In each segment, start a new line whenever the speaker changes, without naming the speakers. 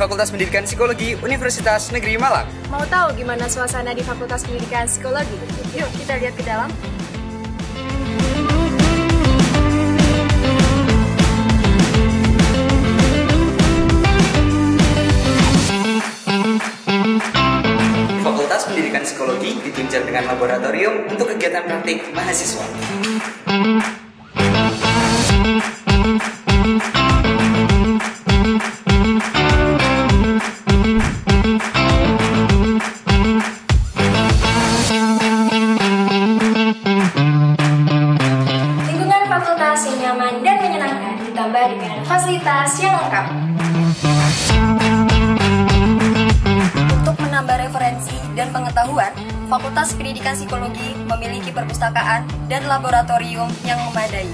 Fakultas Pendidikan Psikologi Universitas Negeri Malang.
Mau tahu gimana suasana di Fakultas Pendidikan Psikologi? Yuk kita lihat ke dalam.
Fakultas Pendidikan Psikologi ditunjang dengan laboratorium untuk kegiatan praktik mahasiswa.
Lingkungan fakultas yang nyaman dan menyenangkan ditambah dengan fasilitas yang lengkap. Untuk menambah referensi dan pengetahuan, Fakultas Pendidikan Psikologi memiliki perpustakaan dan laboratorium yang memadai.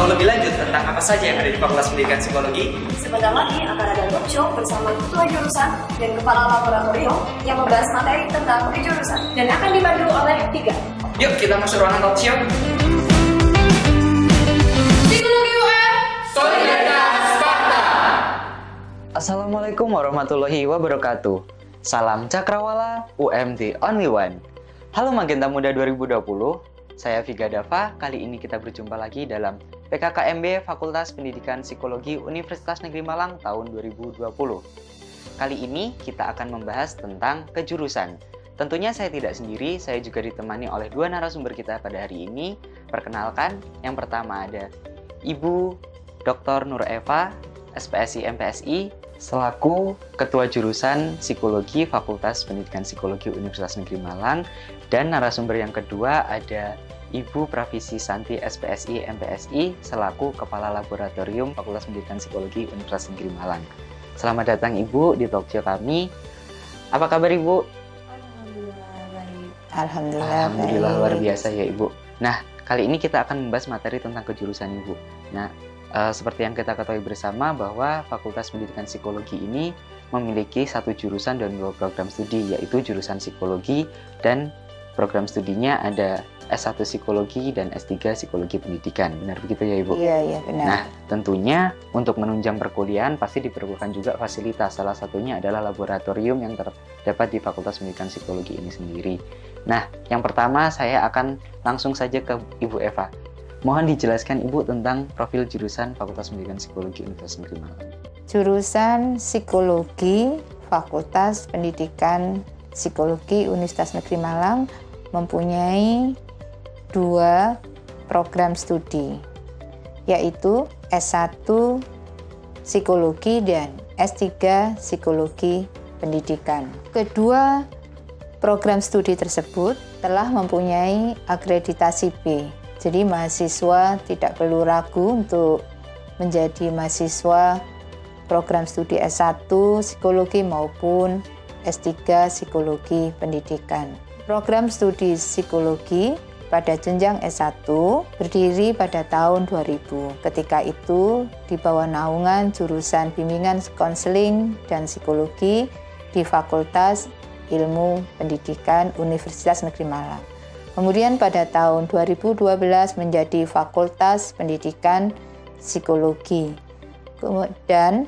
Lebih lanjut tentang apa saja yang ada di Fakultas Pendidikan Psikologi.
Sebentar lagi akan ada workshop bersama ketua jurusan dan kepala laboratorium yang membahas materi tentang kejurusan dan akan dipandu oleh Tiga.
Yuk kita masuk ruangan talkshow.
Psikologi UM,
Solidaritas Fakta. Assalamualaikum warahmatullahi wabarakatuh. Salam Cakrawala, UM the only one. Halo Magenta Muda 2020. Saya Viga Dava. Kali ini kita berjumpa lagi dalam PKKMB Fakultas Pendidikan Psikologi Universitas Negeri Malang tahun 2020. Kali ini kita akan membahas tentang kejurusan. Tentunya saya tidak sendiri, saya juga ditemani oleh dua narasumber kita pada hari ini. Perkenalkan, yang pertama ada Ibu Dr. Nur Eva, SPSI MPSI, selaku Ketua Jurusan Psikologi Fakultas Pendidikan Psikologi Universitas Negeri Malang. Dan narasumber yang kedua ada Ibu Pravisi Santi SPSI MPSI selaku Kepala Laboratorium Fakultas Pendidikan Psikologi Universitas Negeri Malang. Selamat datang Ibu di talkshow kami. Apa kabar Ibu?
Alhamdulillah baik.
Alhamdulillah luar biasa ya Ibu. Nah, kali ini kita akan membahas materi tentang kejurusan Ibu. Nah, seperti yang kita ketahui bersama bahwa Fakultas Pendidikan Psikologi ini memiliki satu jurusan dan dua program studi, yaitu jurusan psikologi dan program studinya ada S1 Psikologi dan S3 Psikologi Pendidikan. Benar begitu ya Ibu?
Iya benar.
Nah, tentunya untuk menunjang perkuliahan pasti diperlukan juga fasilitas. Salah satunya adalah laboratorium yang terdapat di Fakultas Pendidikan Psikologi ini sendiri. Nah, yang pertama saya akan langsung saja ke Ibu Eva. Mohon dijelaskan Ibu tentang profil jurusan Fakultas Pendidikan Psikologi Universitas Negeri Malang.
Jurusan Psikologi Fakultas Pendidikan Psikologi Universitas Negeri Malang mempunyai dua program studi, yaitu S1 Psikologi dan S3 Psikologi Pendidikan. Kedua program studi tersebut telah mempunyai akreditasi B. Jadi mahasiswa tidak perlu ragu untuk menjadi mahasiswa program studi S1 Psikologi maupun S3 Psikologi Pendidikan. Program studi psikologi pada jenjang S1 berdiri pada tahun 2000. Ketika itu di bawah naungan jurusan bimbingan konseling dan psikologi di Fakultas Ilmu Pendidikan Universitas Negeri Malang. Kemudian pada tahun 2012 menjadi Fakultas Pendidikan Psikologi. Dan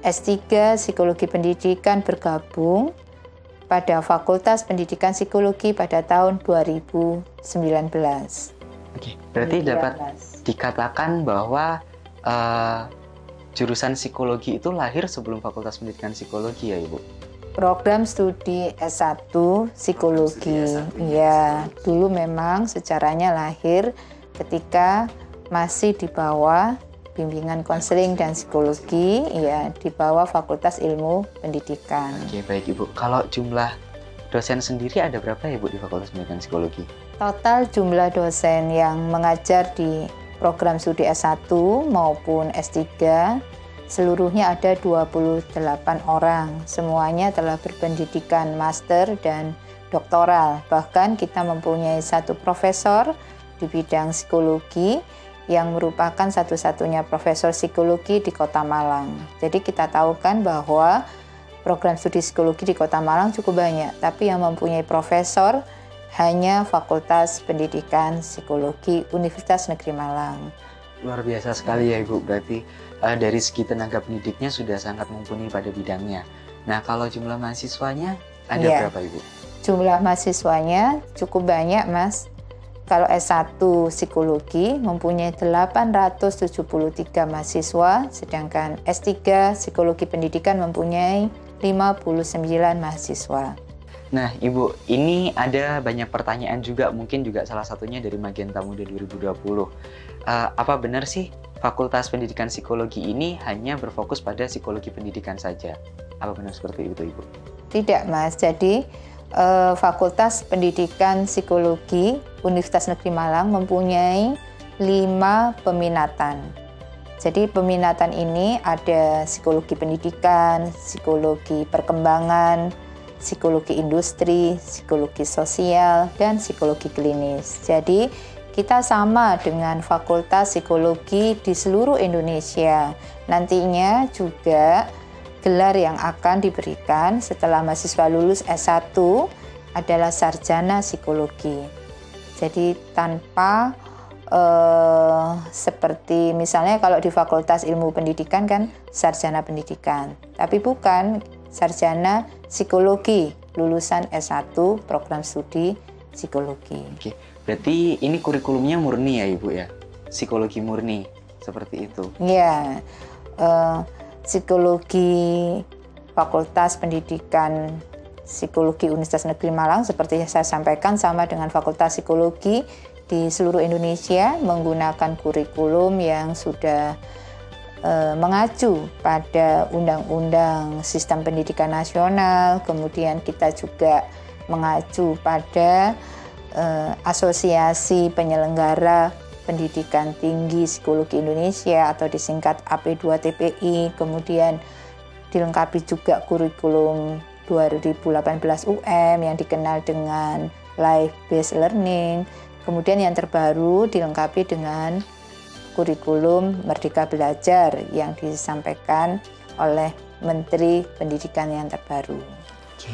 S3 Psikologi Pendidikan bergabung pada Fakultas Pendidikan Psikologi pada tahun 2019.
Oke, berarti dapat dikatakan bahwa jurusan psikologi itu lahir sebelum Fakultas Pendidikan Psikologi ya Ibu?
Program studi S1 psikologi. Ya, dulu memang sejarahnya lahir ketika masih di bawah bimbingan konseling dan psikologi, ya, di bawah Fakultas Ilmu Pendidikan.
Oke, baik Ibu. Kalau jumlah dosen sendiri ada berapa ya Ibu di Fakultas Pendidikan Psikologi?
Total jumlah dosen yang mengajar di program studi S1 maupun S3 seluruhnya ada 28 orang. Semuanya telah berpendidikan master dan doktoral. Bahkan kita mempunyai satu profesor di bidang psikologi yang merupakan satu-satunya profesor psikologi di Kota Malang. Jadi kita tahu kan bahwa program studi psikologi di Kota Malang cukup banyak, tapi yang mempunyai profesor hanya Fakultas Pendidikan Psikologi Universitas Negeri Malang.
Luar biasa sekali ya Ibu, berarti dari segi tenaga pendidiknya sudah sangat mumpuni pada bidangnya. Nah, kalau jumlah mahasiswanya ada berapa Ibu?
Jumlah mahasiswanya cukup banyak Mas. Kalau S1 Psikologi mempunyai 873 mahasiswa, sedangkan S3 Psikologi Pendidikan mempunyai 59 mahasiswa.
Nah, Ibu, ini ada banyak pertanyaan juga, mungkin juga salah satunya dari Magenta Muda 2020. Apa benar sih Fakultas Pendidikan Psikologi ini hanya berfokus pada psikologi pendidikan saja? Apa benar seperti itu, Ibu?
Tidak, Mas. Jadi, Fakultas Pendidikan Psikologi Universitas Negeri Malang mempunyai 5 peminatan. Jadi peminatan ini ada psikologi pendidikan, psikologi perkembangan, psikologi industri, psikologi sosial, dan psikologi klinis. Jadi kita sama dengan Fakultas Psikologi di seluruh Indonesia. Nantinya juga gelar yang akan diberikan setelah mahasiswa lulus S1 adalah sarjana psikologi. Jadi tanpa seperti misalnya kalau di Fakultas Ilmu Pendidikan kan sarjana pendidikan, tapi bukan sarjana psikologi lulusan S1 program studi psikologi.
Oke, berarti ini kurikulumnya murni ya Ibu ya? Psikologi murni, seperti itu?
Iya, psikologi Fakultas Pendidikan Psikologi Universitas Negeri Malang seperti yang saya sampaikan sama dengan Fakultas Psikologi di seluruh Indonesia menggunakan kurikulum yang sudah mengacu pada Undang-Undang Sistem Pendidikan Nasional, kemudian kita juga mengacu pada Asosiasi Penyelenggara Pendidikan Tinggi Psikologi Indonesia atau disingkat AP2TPI, kemudian dilengkapi juga kurikulum 2018 UM yang dikenal dengan Life Based Learning. Kemudian yang terbaru dilengkapi dengan kurikulum Merdeka Belajar yang disampaikan oleh Menteri Pendidikan yang terbaru.
Oke,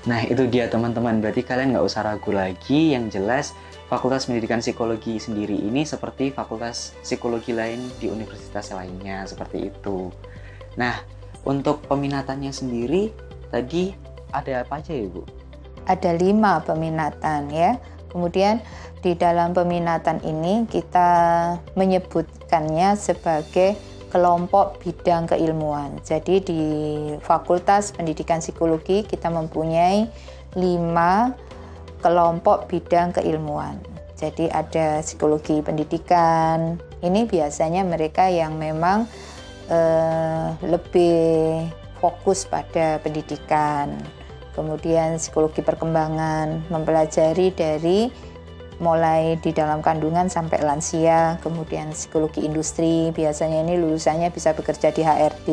nah itu dia teman-teman, berarti kalian nggak usah ragu lagi, yang jelas Fakultas Pendidikan Psikologi sendiri ini seperti fakultas psikologi lain di universitas lainnya, seperti itu. Nah, untuk peminatannya sendiri, tadi ada apa aja ya Bu?
Ada 5 peminatan ya. Kemudian di dalam peminatan ini kita menyebutkannya sebagai kelompok bidang keilmuan. Jadi di Fakultas Pendidikan Psikologi kita mempunyai 5 kelompok bidang keilmuan. Jadi ada psikologi pendidikan. Ini biasanya mereka yang memang lebih fokus pada pendidikan. Kemudian psikologi perkembangan, mempelajari dari mulai di dalam kandungan sampai lansia. Kemudian psikologi industri, biasanya ini lulusannya bisa bekerja di HRD.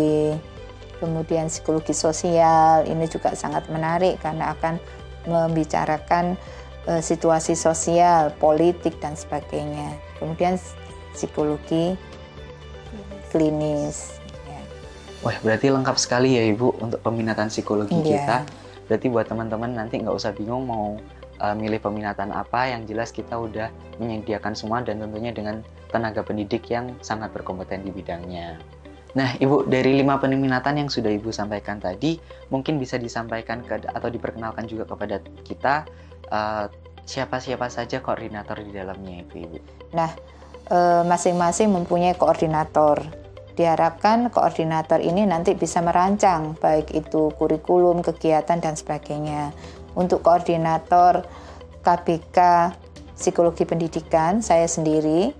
Kemudian psikologi sosial, ini juga sangat menarik karena akan membicarakan situasi sosial, politik, dan sebagainya. Kemudian psikologi klinis.
Wah, berarti lengkap sekali ya Ibu untuk peminatan psikologi kita. Berarti buat teman-teman nanti nggak usah bingung mau milih peminatan apa, yang jelas kita udah menyediakan semua dan tentunya dengan tenaga pendidik yang sangat berkompeten di bidangnya. Nah Ibu, dari 5 peminatan yang sudah Ibu sampaikan tadi, mungkin bisa disampaikan atau diperkenalkan juga kepada kita siapa-siapa saja koordinator di dalamnya itu Ibu.
Nah, masing-masing mempunyai koordinator. diharapkan koordinator ini nanti bisa merancang baik itu kurikulum, kegiatan dan sebagainya. Untuk koordinator KBK Psikologi Pendidikan saya sendiri.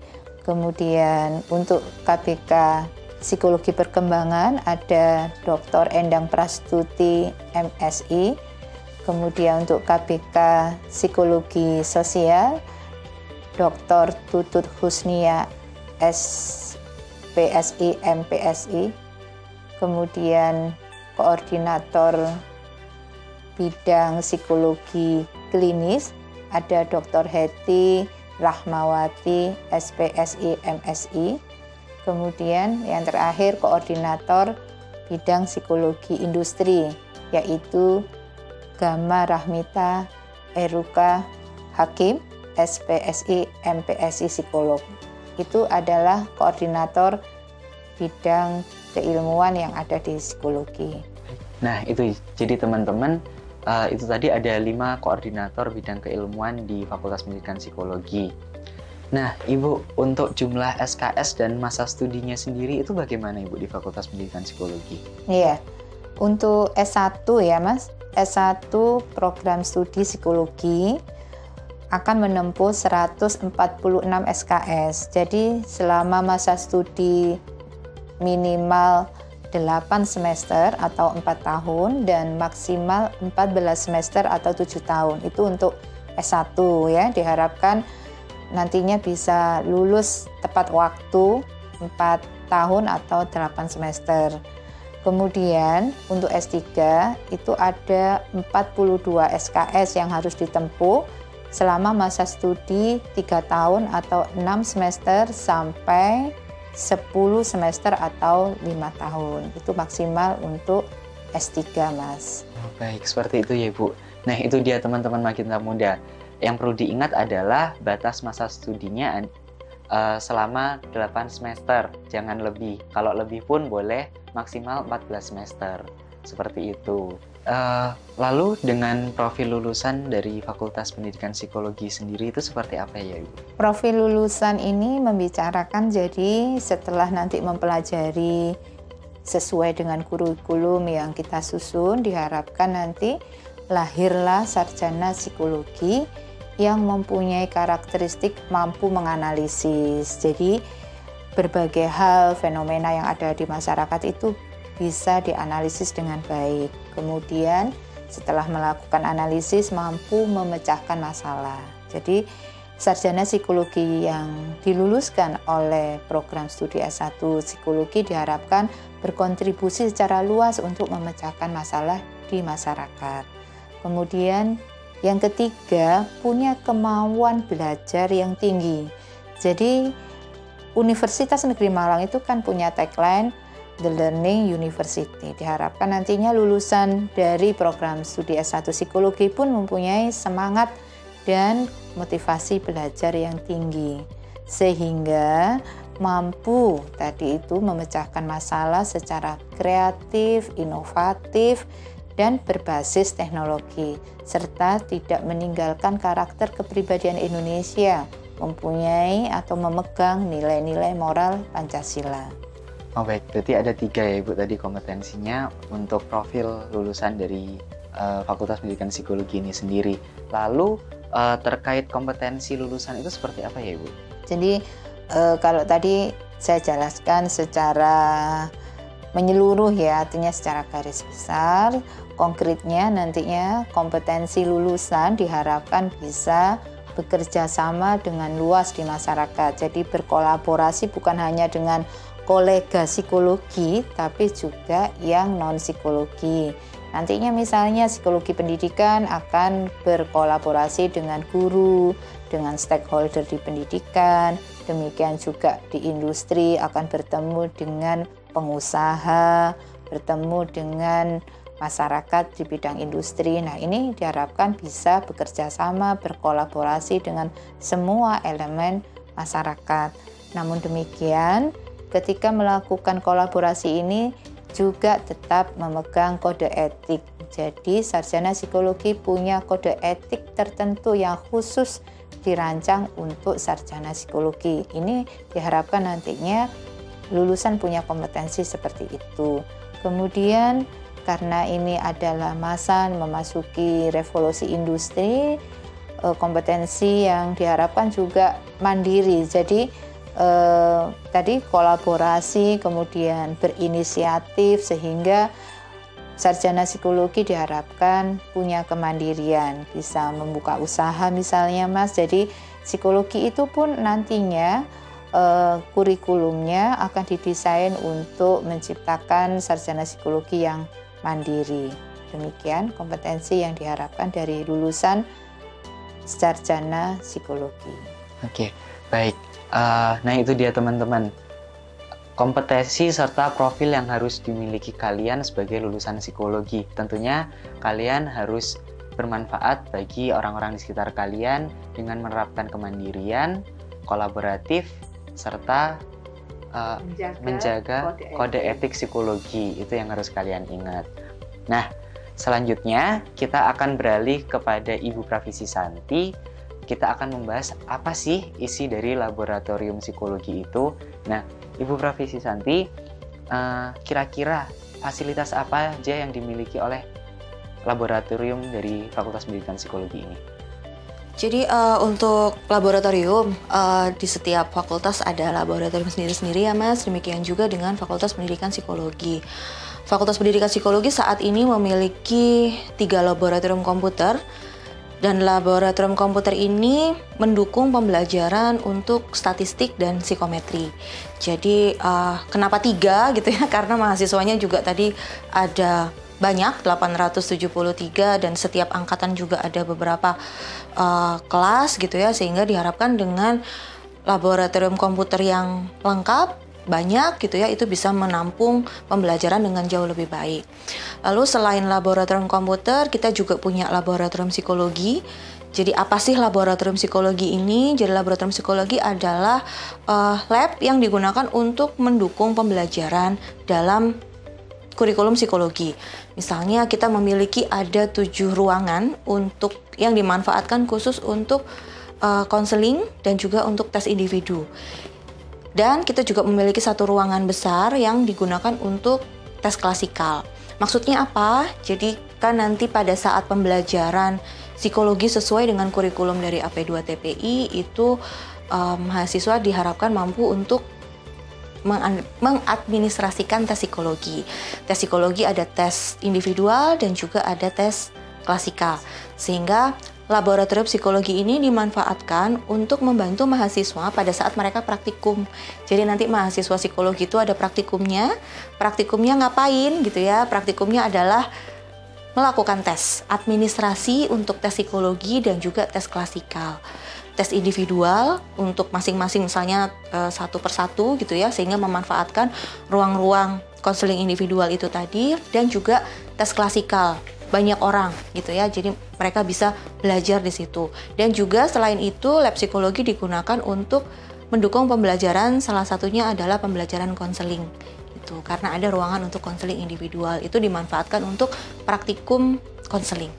Kemudian untuk KBK Psikologi Perkembangan ada Dr. Endang Prastuti MSI. Kemudian untuk KBK Psikologi Sosial Dr. Tutut Husnia SPSI MPSI. Kemudian koordinator bidang psikologi klinis ada Dr. Heti Rahmawati SPSI MSI. Kemudian yang terakhir koordinator bidang psikologi industri yaitu Gama Rahmita Eruka Hakim SPSI MPSI Psikolog. Itu adalah koordinator bidang keilmuan yang ada di psikologi.
Nah itu jadi teman-teman, itu tadi ada 5 koordinator bidang keilmuan di Fakultas Pendidikan Psikologi. Nah Ibu, untuk jumlah SKS dan masa studinya sendiri itu bagaimana Ibu di Fakultas Pendidikan Psikologi?
Iya, untuk S1 ya Mas, S1 program studi psikologi akan menempuh 146 SKS. Jadi selama masa studi minimal 8 semester atau 4 tahun dan maksimal 14 semester atau 7 tahun. Itu untuk S1 ya, diharapkan nantinya bisa lulus tepat waktu 4 tahun atau 8 semester. Kemudian untuk S3 itu ada 42 SKS yang harus ditempuh selama masa studi 3 tahun atau 6 semester sampai 10 semester atau 5 tahun. Itu maksimal untuk S3 Mas.
Oh, baik, seperti itu ya Bu. Nah itu dia teman-teman Magenta Muda. Yang perlu diingat adalah batas masa studinya selama 8 semester, jangan lebih. Kalau lebih pun boleh maksimal 14 semester, seperti itu. Lalu dengan profil lulusan dari Fakultas Pendidikan Psikologi sendiri itu seperti apa ya Ibu?
Profil lulusan ini membicarakan jadi setelah nanti mempelajari sesuai dengan kurikulum yang kita susun, diharapkan nanti lahirlah sarjana psikologi yang mempunyai karakteristik mampu menganalisis. Jadi berbagai hal fenomena yang ada di masyarakat itu bisa dianalisis dengan baik. Kemudian setelah melakukan analisis mampu memecahkan masalah. Jadi sarjana psikologi yang diluluskan oleh program studi S1 psikologi diharapkan berkontribusi secara luas untuk memecahkan masalah di masyarakat. Kemudian yang ketiga, punya kemauan belajar yang tinggi. Jadi Universitas Negeri Malang itu kan punya tagline The Learning University. Diharapkan nantinya lulusan dari program studi S1 Psikologi pun mempunyai semangat dan motivasi belajar yang tinggi. Sehingga mampu tadi itu memecahkan masalah secara kreatif, inovatif, dan berbasis teknologi, serta tidak meninggalkan karakter kepribadian Indonesia, mempunyai atau memegang nilai-nilai moral Pancasila.
Oh baik, berarti ada 3 ya Ibu tadi kompetensinya untuk profil lulusan dari Fakultas Pendidikan Psikologi ini sendiri. Lalu terkait kompetensi lulusan itu seperti apa ya Ibu?
Jadi kalau tadi saya jelaskan secara menyeluruh ya, artinya secara garis besar. Konkretnya nantinya kompetensi lulusan diharapkan bisa bekerja sama dengan luas di masyarakat. Jadi berkolaborasi bukan hanya dengan kolega psikologi, tapi juga yang non-psikologi. Nantinya misalnya psikologi pendidikan akan berkolaborasi dengan guru, dengan stakeholder di pendidikan, demikian juga di industri akan bertemu dengan pengusaha, bertemu dengan masyarakat di bidang industri. Nah, ini diharapkan bisa bekerja sama, berkolaborasi dengan semua elemen masyarakat. Namun demikian, ketika melakukan kolaborasi ini juga tetap memegang kode etik. Jadi, sarjana psikologi punya kode etik tertentu yang khusus dirancang untuk sarjana psikologi. Ini diharapkan nantinya lulusan punya kompetensi seperti itu. Kemudian karena ini adalah masa memasuki revolusi industri, kompetensi yang diharapkan juga mandiri. Jadi tadi kolaborasi, kemudian berinisiatif, sehingga sarjana psikologi diharapkan punya kemandirian, bisa membuka usaha misalnya Mas. Jadi psikologi itu pun nantinya kurikulumnya akan didesain untuk menciptakan sarjana psikologi yang mandiri. Demikian kompetensi yang diharapkan dari lulusan sarjana psikologi.
Oke, baik. Nah itu dia teman-teman, kompetensi serta profil yang harus dimiliki kalian sebagai lulusan psikologi. Tentunya kalian harus bermanfaat bagi orang-orang di sekitar kalian dengan menerapkan kemandirian, kolaboratif, serta menjaga kode etik psikologi. Itu yang harus kalian ingat. Nah, selanjutnya kita akan beralih kepada Ibu Pravisi Santi. Kita akan membahas apa sih isi dari laboratorium psikologi itu. Nah, Ibu Pravisi Santi, kira-kira fasilitas apa aja yang dimiliki oleh laboratorium dari Fakultas Pendidikan Psikologi ini?
Jadi untuk laboratorium di setiap fakultas ada laboratorium sendiri-sendiri ya Mas. Demikian juga dengan Fakultas Pendidikan Psikologi. Fakultas Pendidikan Psikologi saat ini memiliki 3 laboratorium komputer. Dan laboratorium komputer ini mendukung pembelajaran untuk statistik dan psikometri. Jadi kenapa 3 gitu ya? Karena mahasiswanya juga tadi ada banyak, 873, dan setiap angkatan juga ada beberapa kelas gitu ya, sehingga diharapkan dengan laboratorium komputer yang lengkap, banyak gitu ya, itu bisa menampung pembelajaran dengan jauh lebih baik. Lalu selain laboratorium komputer, kita juga punya laboratorium psikologi. Jadi apa sih laboratorium psikologi ini? Jadi laboratorium psikologi adalah lab yang digunakan untuk mendukung pembelajaran dalam kurikulum psikologi. Misalnya kita memiliki ada 7 ruangan untuk yang dimanfaatkan khusus untuk konseling dan juga untuk tes individu. Dan kita juga memiliki 1 ruangan besar yang digunakan untuk tes klasikal. Maksudnya apa? Jadi kan nanti pada saat pembelajaran psikologi sesuai dengan kurikulum dari AP2TPI itu mahasiswa diharapkan mampu untuk mengadministrasikan tes psikologi. Tes psikologi ada tes individual dan juga ada tes klasikal. Sehingga laboratorium psikologi ini dimanfaatkan untuk membantu mahasiswa pada saat mereka praktikum. Jadi nanti mahasiswa psikologi itu ada praktikumnya. Praktikumnya ngapain gitu ya? Praktikumnya adalah melakukan tes administrasi untuk tes psikologi dan juga tes klasikal. Tes individual untuk masing-masing misalnya 1 per 1 gitu ya, sehingga memanfaatkan ruang-ruang konseling individual itu tadi, dan juga tes klasikal banyak orang gitu ya, jadi mereka bisa belajar di situ. Dan juga selain itu lab psikologi digunakan untuk mendukung pembelajaran, salah satunya adalah pembelajaran konseling itu, karena ada ruangan untuk konseling individual, itu dimanfaatkan untuk praktikum konseling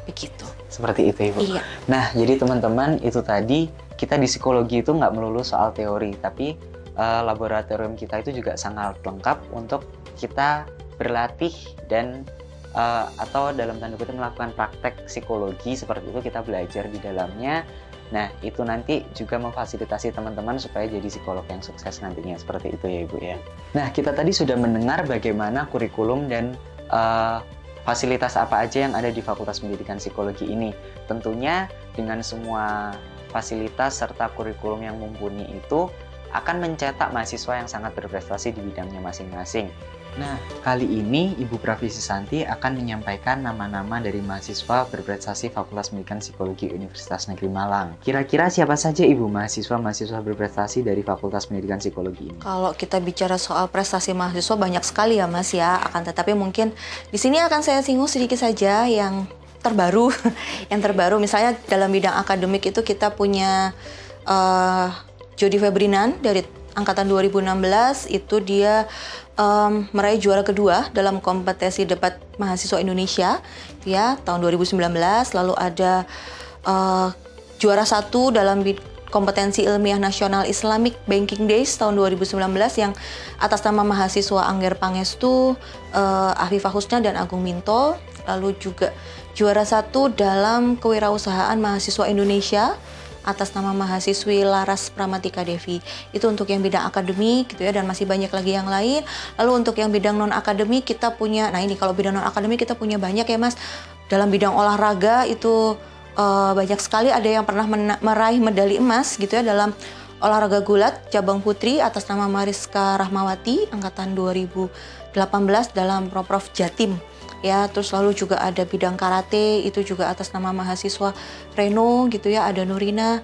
begitu.
Seperti itu Ibu.
Iya.
Nah jadi teman-teman, itu tadi kita di psikologi itu nggak melulu soal teori, tapi laboratorium kita itu juga sangat lengkap untuk kita berlatih dan atau dalam tanda kutip melakukan praktek psikologi. Seperti itu kita belajar di dalamnya. Nah itu nanti juga memfasilitasi teman-teman supaya jadi psikolog yang sukses nantinya. Seperti itu ya Ibu ya. Nah kita tadi sudah mendengar bagaimana kurikulum dan fasilitas apa aja yang ada di Fakultas Pendidikan Psikologi ini. Tentunya dengan semua fasilitas serta kurikulum yang mumpuni itu akan mencetak mahasiswa yang sangat berprestasi di bidangnya masing-masing. Nah, kali ini Ibu Pravisi Santi akan menyampaikan nama-nama dari mahasiswa berprestasi Fakultas Pendidikan Psikologi Universitas Negeri Malang. Kira-kira siapa saja Ibu mahasiswa berprestasi dari Fakultas Pendidikan Psikologi ini?
Kalau kita bicara soal prestasi mahasiswa banyak sekali ya Mas ya, akan tetapi mungkin di sini akan saya singgung sedikit saja yang terbaru. Yang terbaru misalnya dalam bidang akademik itu kita punya Jody Febrinan dari angkatan 2016, itu dia meraih juara kedua dalam kompetisi debat mahasiswa Indonesia ya tahun 2019. Lalu ada juara 1 dalam Kompetensi Ilmiah Nasional Islamic Banking Days tahun 2019 yang atas nama mahasiswa Angger Pangestu, Afifah Husna dan Agung Minto. Lalu juga juara 1 dalam kewirausahaan mahasiswa Indonesia atas nama mahasiswi Laras Pramatika Devi. Itu untuk yang bidang akademik gitu ya, dan masih banyak lagi yang lain. Lalu untuk yang bidang non akademik kita punya, nah ini kalau bidang non akademik kita punya banyak ya Mas. Dalam bidang olahraga itu banyak sekali, ada yang pernah meraih medali emas gitu ya dalam olahraga gulat cabang putri atas nama Mariska Rahmawati angkatan 2018 dalam Proprov Jatim. Ya, terus lalu juga ada bidang karate, itu juga atas nama mahasiswa Reno gitu ya, ada Nurina.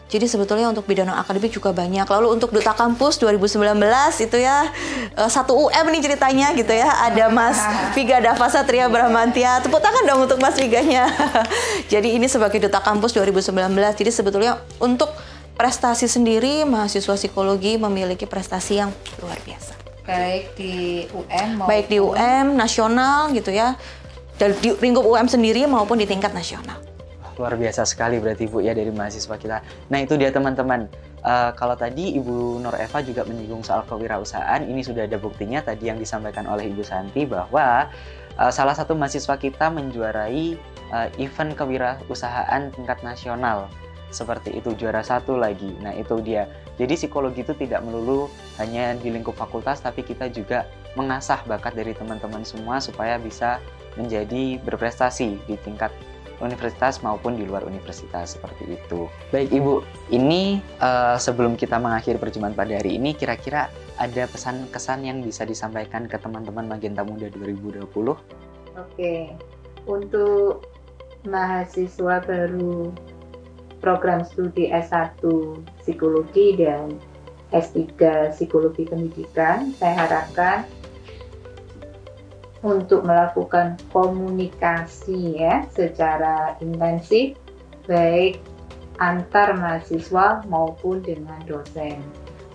Jadi sebetulnya untuk bidang akademik juga banyak. Lalu untuk Duta Kampus 2019 itu ya, 1 UM nih ceritanya gitu ya. Ada Mas Viga Dava Satria Bramantia. Tepuk tangan dong untuk Mas Viganya. Jadi ini sebagai Duta Kampus 2019. Jadi sebetulnya untuk prestasi sendiri, mahasiswa psikologi memiliki prestasi yang luar biasa.
Baik di UM maupun
Baik di UM nasional gitu ya, dan di lingkup UM sendiri maupun di tingkat nasional.
Luar biasa sekali berarti Bu ya dari mahasiswa kita. Nah itu dia teman-teman. Kalau tadi Ibu Nur Eva juga menyinggung soal kewirausahaan, ini sudah ada buktinya tadi yang disampaikan oleh Ibu Santi bahwa salah satu mahasiswa kita menjuarai event kewirausahaan tingkat nasional. Seperti itu, juara 1 lagi. Nah itu dia. Jadi psikologi itu tidak melulu hanya di lingkup fakultas, tapi kita juga mengasah bakat dari teman-teman semua supaya bisa menjadi berprestasi di tingkat universitas maupun di luar universitas, seperti itu. Baik Ibu, ini sebelum kita mengakhiri perjumpaan pada hari ini, kira-kira ada pesan-kesan yang bisa disampaikan ke teman-teman Magenta Muda 2020?
Oke, untuk mahasiswa baru program studi S1 Psikologi dan S3 Psikologi Pendidikan, saya harapkan untuk melakukan komunikasi ya secara intensif baik antar mahasiswa maupun dengan dosen.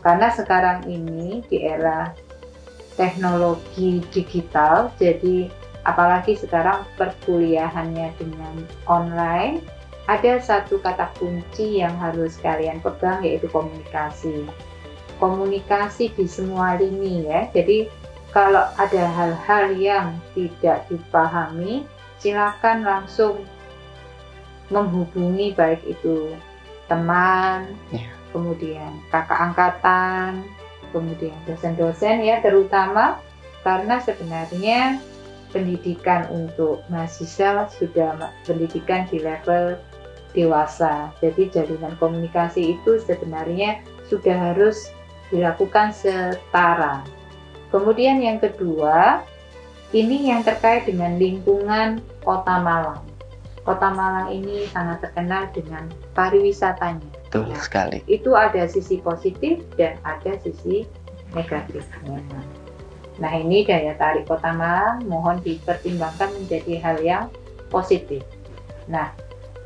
Karena sekarang ini di era teknologi digital, jadi apalagi sekarang perkuliahannya dengan online, ada satu kata kunci yang harus kalian pegang, yaitu komunikasi. Komunikasi di semua lini ya. Jadi kalau ada hal-hal yang tidak dipahami, silakan langsung menghubungi baik itu teman, kemudian kakak angkatan, kemudian dosen-dosen ya, terutama karena sebenarnya pendidikan untuk mahasiswa sudah pendidikan di level dewasa. Jadi jalinan komunikasi itu sebenarnya sudah harus dilakukan setara. Kemudian yang kedua, ini yang terkait dengan lingkungan Kota Malang. Kota Malang ini sangat terkenal dengan pariwisatanya.
Betul sekali.
Itu ada sisi positif dan ada sisi negatifnya. Nah ini daya tarik Kota Malang mohon dipertimbangkan menjadi hal yang positif. Nah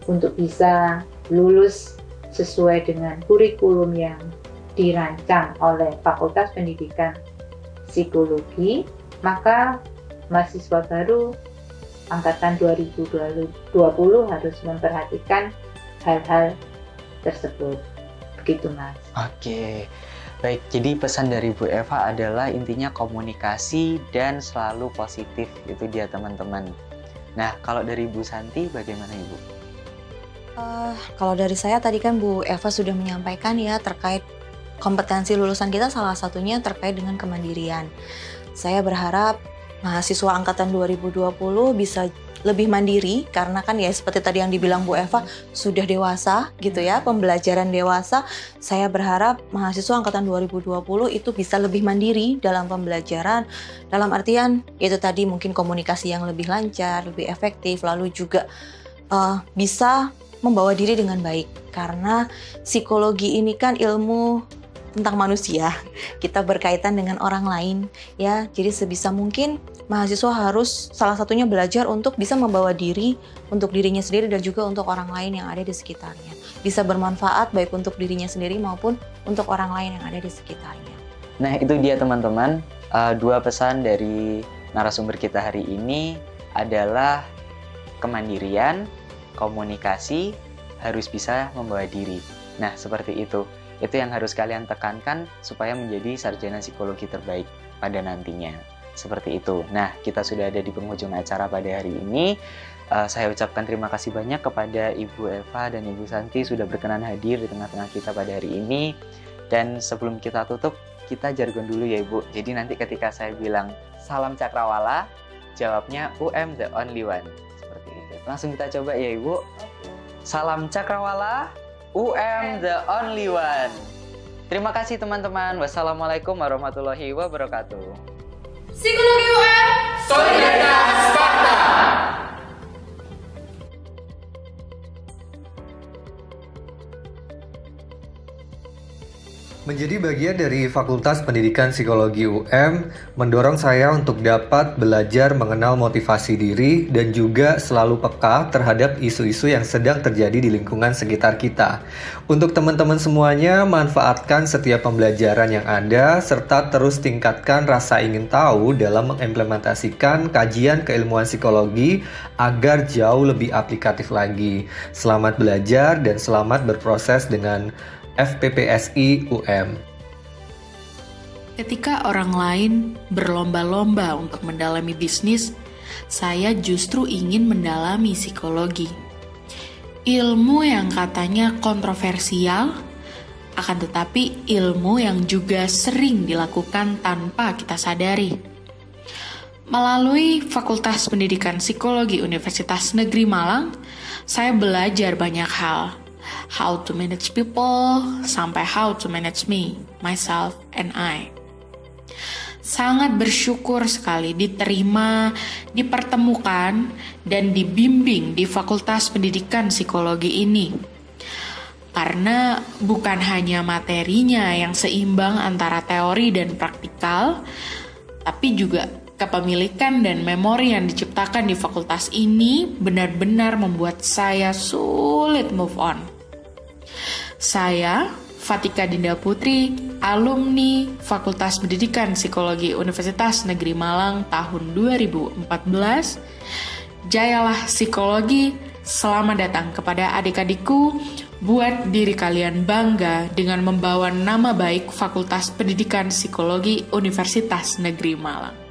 untuk bisa lulus sesuai dengan kurikulum yang dirancang oleh Fakultas Pendidikan Psikologi, maka mahasiswa baru angkatan 2020 harus memperhatikan hal-hal tersebut. Begitu Mas.
Oke. Baik, jadi pesan dari Bu Eva adalah intinya komunikasi dan selalu positif, itu dia teman-teman. Nah, kalau dari Bu Santi bagaimana Ibu?
Kalau dari saya tadi kan Bu Eva sudah menyampaikan ya terkait kompetensi lulusan kita, salah satunya terkait dengan kemandirian. Saya berharap mahasiswa angkatan 2020 bisa lebih mandiri, karena kan ya seperti tadi yang dibilang Bu Eva sudah dewasa gitu ya, pembelajaran dewasa. Saya berharap mahasiswa angkatan 2020 itu bisa lebih mandiri dalam pembelajaran, dalam artian yaitu tadi mungkin komunikasi yang lebih lancar, lebih efektif, lalu juga bisa membawa diri dengan baik, karena psikologi ini kan ilmu tentang manusia, kita berkaitan dengan orang lain ya. Jadi sebisa mungkin mahasiswa harus salah satunya belajar untuk bisa membawa diri untuk dirinya sendiri dan juga untuk orang lain yang ada di sekitarnya. Bisa bermanfaat baik untuk dirinya sendiri maupun untuk orang lain yang ada di sekitarnya.
Nah itu dia teman-teman, 2 pesan dari narasumber kita hari ini adalah kemandirian, komunikasi, harus bisa membawa diri. Nah, seperti itu. Itu yang harus kalian tekankan supaya menjadi sarjana psikologi terbaik pada nantinya. Seperti itu. Nah, kita sudah ada di penghujung acara pada hari ini. Saya ucapkan terima kasih banyak kepada Ibu Eva dan Ibu Santi sudah berkenan hadir di tengah-tengah kita pada hari ini. Dan sebelum kita tutup, kita jargon dulu ya Ibu. Jadi nanti ketika saya bilang salam cakrawala, jawabnya UM the only one. Seperti itu. Langsung kita coba ya Ibu. Salam cakrawala, UM the only one. Terima kasih teman-teman. Wassalamualaikum warahmatullahi wabarakatuh.
Psikologi UM,
Solidaritas Sparta.
Menjadi bagian dari Fakultas Pendidikan Psikologi UM mendorong saya untuk dapat belajar mengenal motivasi diri dan juga selalu peka terhadap isu-isu yang sedang terjadi di lingkungan sekitar kita. Untuk teman-teman semuanya, manfaatkan setiap pembelajaran yang ada serta terus tingkatkan rasa ingin tahu dalam mengimplementasikan kajian keilmuan psikologi agar jauh lebih aplikatif lagi. Selamat belajar dan selamat berproses dengan FPPSI UM.
Ketika orang lain berlomba-lomba untuk mendalami bisnis, saya justru ingin mendalami psikologi. Ilmu yang katanya kontroversial, akan tetapi ilmu yang juga sering dilakukan tanpa kita sadari. Melalui Fakultas Pendidikan Psikologi Universitas Negeri Malang, saya belajar banyak hal. How to manage people, sampai how to manage me, myself, and I. Sangat bersyukur sekali diterima, dipertemukan, dan dibimbing di Fakultas Pendidikan Psikologi ini. Karena bukan hanya materinya yang seimbang antara teori dan praktikal, tapi juga kepemilikan dan memori yang diciptakan di fakultas ini benar-benar membuat saya sulit move on. Saya, Fatika Dinda Putri, alumni Fakultas Pendidikan Psikologi Universitas Negeri Malang tahun 2014. Jayalah psikologi, selamat datang kepada adik-adikku. Buat diri kalian bangga dengan membawa nama baik Fakultas Pendidikan Psikologi Universitas Negeri Malang.